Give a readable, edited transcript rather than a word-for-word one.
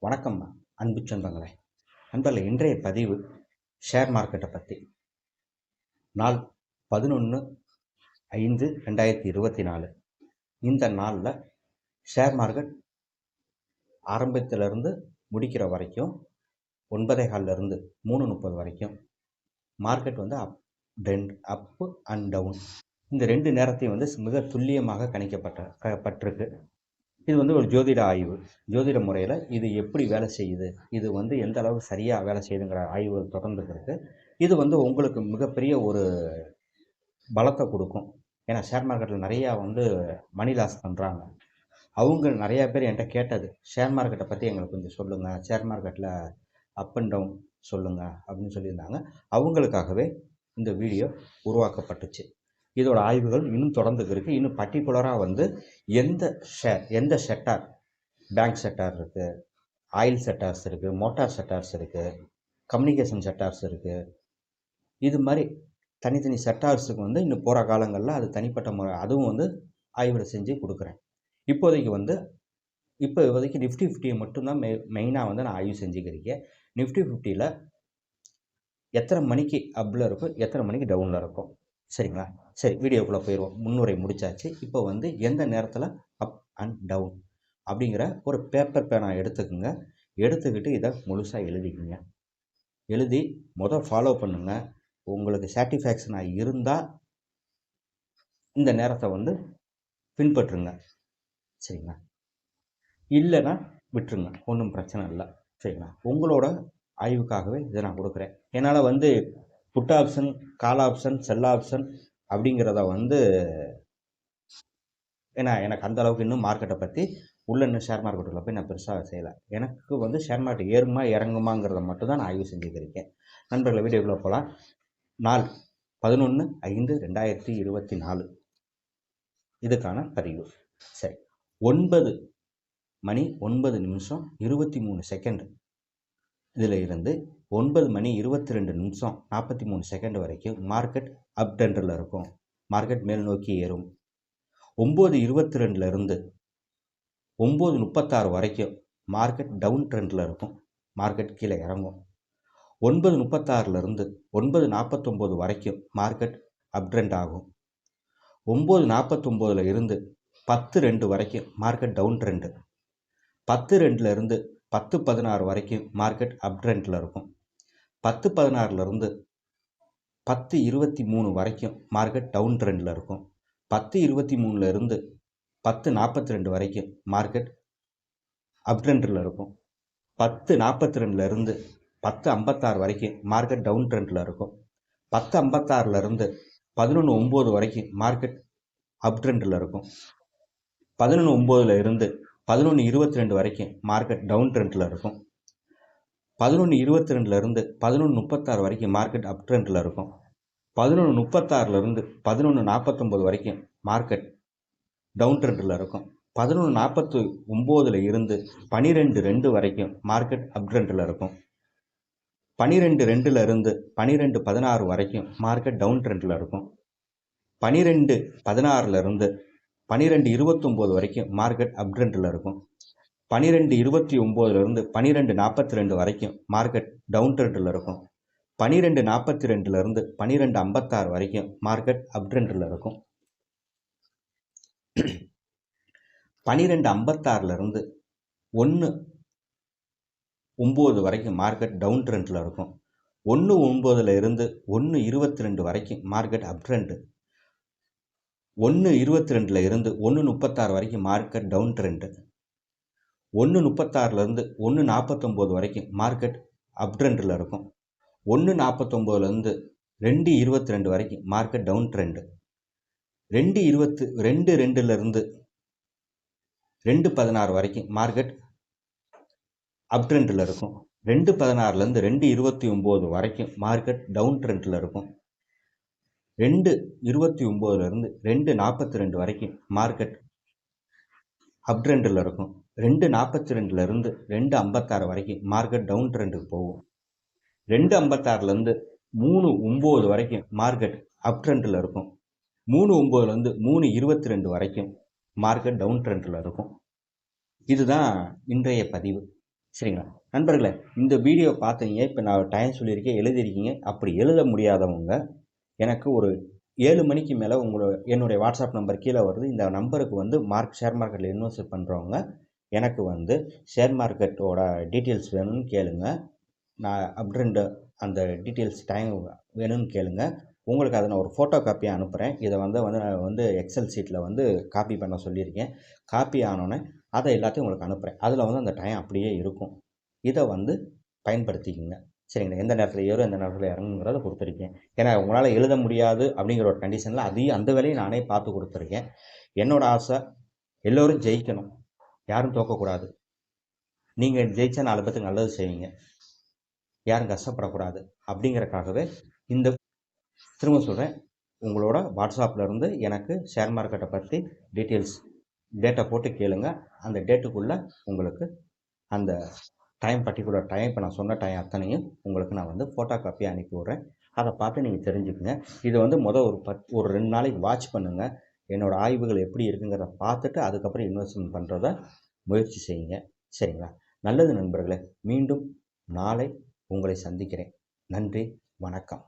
வணக்கம் அன்பு சொந்தங்களே. நண்பர்களே, இன்றைய பதிவு ஷேர் மார்க்கெட்டை பற்றி. நாள் 11/5/2024. இந்த நாளில் ஷேர் மார்க்கெட் ஆரம்பத்திலிருந்து முடிக்கிற வரைக்கும் 9:15 3:30 வரைக்கும் மார்க்கெட் அப்பு அண்ட் டவுன், இந்த ரெண்டு நேரத்தையும் மிக துல்லியமாக கணிக்கப்பட்டிருக்கு. இது ஒரு ஜோதிட ஆய்வு, ஜோதிட முறையில் இது எப்படி வேலை செய்யுது, இது எந்த அளவு சரியாக வேலை செய்யுதுங்கிற ஆய்வுகள் தொடர்ந்துக்கு இருக்கு. இது உங்களுக்கு மிகப்பெரிய ஒரு பலத்தை கொடுக்கும். ஏன்னா ஷேர் மார்க்கெட்டில் நிறையா மணி லாஸ் பண்ணுறாங்க. அவங்க நிறையா பேர் என்கிட்ட கேட்டது, ஷேர் மார்க்கெட்டை பற்றி எங்களுக்கு கொஞ்சம் சொல்லுங்கள், ஷேர் மார்க்கெட்டில் அப் அண்ட் டவுன் சொல்லுங்கள் அப்படின்னு சொல்லியிருந்தாங்க. அவங்களுக்காகவே இந்த வீடியோ உருவாக்கப்பட்டுச்சு. இதோட ஆய்வுகள் இன்னும் தொடர்ந்துக்கு இருக்குது. இன்னும் பர்டிகுலராக எந்த செக்டார், பேங்க் செக்டார் இருக்குது, ஆயில் செக்டார்ஸ் இருக்குது, மோட்டார் செக்டார்ஸ் இருக்குது, கம்யூனிகேஷன் செக்டார்ஸ் இருக்குது. இது மாதிரி தனித்தனி செக்டார்ஸுக்கு இன்னும் போகிற காலங்களில் அது தனிப்பட்ட முறை அதுவும் ஆய்வு செஞ்சு கொடுக்குறேன். இப்போதைக்கு நிஃப்டி 50 மட்டும்தான் மெயினாக நான் ஆய்வு செஞ்சுக்கிறேன். நிஃப்டி 50ல் எத்தனை மணிக்கு அப்பில் இருக்கும், எத்தனை மணிக்கு டவுனில் இருக்கும், சரிங்களா? சரி, வீடியோக்குள்ளே போயிடுவோம். முன்னுரை முடித்தாச்சு. இப்போ எந்த நேரத்தில் அப் அண்ட் டவுன் அப்படிங்கிற ஒரு பேப்பர் பேனா எடுத்துக்கோங்க. எடுத்துக்கிட்டு இதை முழுசாக எழுதிக்கோங்க. எழுதி ஃபாலோ பண்ணுங்கள். உங்களுக்கு சாட்டிஸ்ஃபேக்ஷனாக இருந்தால் இந்த நேரத்தை பின்பற்றுங்க, சரிங்களா? இல்லைன்னா விட்டுருங்க, ஒன்றும் பிரச்சனை இல்லை, சரிங்களா? உங்களோட ஆய்வுக்காகவே இதை நான் கொடுக்குறேன். என்னால் put option, call option, cell option அப்படிங்கிறத ஏன்னா எனக்கு அந்த அளவுக்கு இன்னும் மார்க்கெட்டை பற்றி இன்னும் ஷேர் மார்க்கெட்டில் போய் நான் பெருசாக செய்யலை. எனக்கு ஷேர் மார்க்கெட் ஏறுமா இறங்குமாங்கிறத மட்டும் தான் நான் ஆய்வு செஞ்சுக்கிறேன். நண்பர்களை, வீடியோக்குள்ளே போகலாம். நாள் 11/5/2024 இதுக்கான பதிவு. சரி, 9:09:23 இதில் இருந்து 9:22:43 வரைக்கும் மார்க்கெட் அப் ட்ரெண்டில் இருக்கும். மார்க்கெட் மேல் நோக்கி ஏறும். 9:22 இருந்து 9:36 வரைக்கும் மார்க்கெட் டவுன் ட்ரெண்டில் இருக்கும். மார்க்கெட் கீழே இறங்கும். 9:36 இருந்து 9:49 வரைக்கும் மார்க்கெட் அப் ட்ரெண்ட் ஆகும். 9:49 இருந்து 10:02 வரைக்கும் மார்க்கெட் டவுன் ட்ரெண்டு. 10:02 இருந்து 10:16 வரைக்கும் மார்க்கெட் அப் ட்ரெண்டில் இருக்கும். 10:16 இருந்து 10:23 வரைக்கும் மார்க்கெட் டவுன் ட்ரெண்டில் இருக்கும். 10:23 இருந்து 10:42 வரைக்கும் மார்க்கெட் அப் ட்ரெண்டில் இருக்கும். 10:42 இருந்து 10:56 வரைக்கும் மார்க்கெட் டவுன் ட்ரெண்டில் இருக்கும். 10:56 இருந்து 11:09 வரைக்கும் மார்க்கெட் அப் ட்ரெண்டில் இருக்கும். 11:09 இருந்து 11:22 வரைக்கும் மார்க்கெட் டவுன் ட்ரெண்டில் இருக்கும். 11:22 இருந்து 11:36 வரைக்கும் மார்க்கெட் அப் ட்ரெண்டில் இருக்கும். 11:36 இருந்து 11:49 வரைக்கும் மார்க்கெட் டவுன் ட்ரெண்டில் இருக்கும். 11:49 இருந்து 12:02 வரைக்கும் மார்க்கெட் அப் ட்ரெண்டில் இருக்கும். 12:02 இருந்து 12:16 வரைக்கும் மார்க்கெட் டவுன் ட்ரெண்டில் இருக்கும். 12:16 இருந்து 12:29 வரைக்கும் மார்க்கெட் அப் ட்ரெண்டில் இருக்கும். 12:29 இருந்து 12:42 வரைக்கும் மார்க்கெட் டவுன் ட்ரெண்டில் இருக்கும். 12:42 இருந்து 12:56 வரைக்கும் மார்க்கெட் அப் ட்ரெண்டில் இருக்கும். 12:56 இருந்து 1:09 வரைக்கும் மார்க்கெட் டவுன் ட்ரெண்டில் இருக்கும். 1:09 இருந்து 1:22 வரைக்கும் மார்க்கெட் அப் ட்ரெண்டு. 1:22 இருந்து 1:36 வரைக்கும் மார்க்கெட் டவுன் ட்ரெண்டு. 1:36 இருந்து 1:49 வரைக்கும் மார்க்கெட் அப் ட்ரெண்டில் இருக்கும். 1:49 இருந்து 2:22 வரைக்கும் மார்க்கெட் டவுன் ட்ரெண்டு. 2:22 இருந்து 2:16 வரைக்கும் மார்க்கெட் அப் ட்ரெண்டில் இருக்கும். 2:16 இருந்து 2:29 வரைக்கும் மார்க்கெட் டவுன் ட்ரெண்டில் இருக்கும். 2:29 இருந்து 2:42 வரைக்கும் மார்க்கெட் அப் ட்ரெண்டில் இருக்கும். 2:42 இருந்து 2:56 வரைக்கும் மார்க்கெட் டவுன் ட்ரெண்டுக்கு போகும். 2:56 இருந்து 3:09 வரைக்கும் மார்க்கெட் அப் ட்ரெண்டில் இருக்கும். 3:09 இருந்து 3:22 வரைக்கும் மார்க்கெட் டவுன் ட்ரெண்டில் இருக்கும். இதுதான் இன்றைய பதிவு. சரிங்களா? நண்பர்களே, இந்த வீடியோ பார்த்தீங்க. இப்போ நான் டைம் சொல்லியிருக்கேன், எழுதியிருக்கீங்க. அப்படி எழுத முடியாதவங்க எனக்கு ஒரு 7 மணிக்கு மேலே என்னுடைய வாட்ஸ்அப் நம்பர் கீழே வருது. இந்த நம்பருக்கு வந்து ஷேர் மார்க்கெட்டில் இன்வெஸ்ட் பண்ணுறவங்க எனக்கு வந்து ஷேர் மார்க்கெட்டோட டீட்டெயில்ஸ் வேணும்னு கேளுங்க. நான் அப்படின்ற அந்த டீட்டெயில்ஸ் டைம் வேணும்னு கேளுங்க. உங்களுக்கு அதை நான் ஒரு ஃபோட்டோ காப்பியாக அனுப்புகிறேன். இதை நான் வந்து எக்ஸல் ஷீட்டில் வந்து காப்பி பண்ண சொல்லியிருக்கேன். காப்பி ஆனோடனே அதை எல்லாத்தையும் உங்களுக்கு அனுப்புகிறேன். அதில் வந்து அந்த டைம் அப்படியே இருக்கும். இதை வந்து பயன்படுத்திக்கங்க. சரிங்களா? எந்த நேரத்தில் ஏறும் எந்த நேரத்தில் இறங்குங்கிறத கொடுத்துருக்கேன். ஏன்னா உங்களால் எழுத முடியாது அப்படிங்கிற ஒரு கண்டிஷனில் அந்த வேலையை நானே பார்த்து கொடுத்துருக்கேன். என்னோடய ஆசை எல்லோரும் ஜெயிக்கணும், யாரும் தோக்கக்கூடாது. நீங்கள் ஜெயிச்சா 4 பேத்துக்கு நல்லது செய்வீங்க, யாரும் கஷ்டப்படக்கூடாது அப்படிங்கிறக்காகவே இந்த திரும்ப சொல்கிறேன், உங்களோட வாட்ஸ்அப்பில் இருந்து எனக்கு ஷேர் மார்க்கெட்டை பற்றி டேட்டா போட்டு கேளுங்க. அந்த டேட்டுக்குள்ளே உங்களுக்கு அந்த பர்டிகுலர் டைம் இப்போ நான் சொன்ன டைம் அத்தனையும் உங்களுக்கு நான் வந்து ஃபோட்டோ காப்பியாக அனுப்பி விட்றேன். அதை பார்த்து நீங்கள் தெரிஞ்சுக்குங்க. இது வந்து ஒரு 2 நாளைக்கு வாட்ச் பண்ணுங்கள். என்னோடய ஆய்வுகள் எப்படி இருக்குங்கிறத பார்த்துட்டு அதுக்கப்புறம் இன்வெஸ்ட்மெண்ட் பண்ணுறத முயற்சி செய்யுங்க. சரிங்களா? நல்லது நண்பர்களே. மீண்டும் நாளை உங்களை சந்திக்கிறேன். நன்றி, வணக்கம்.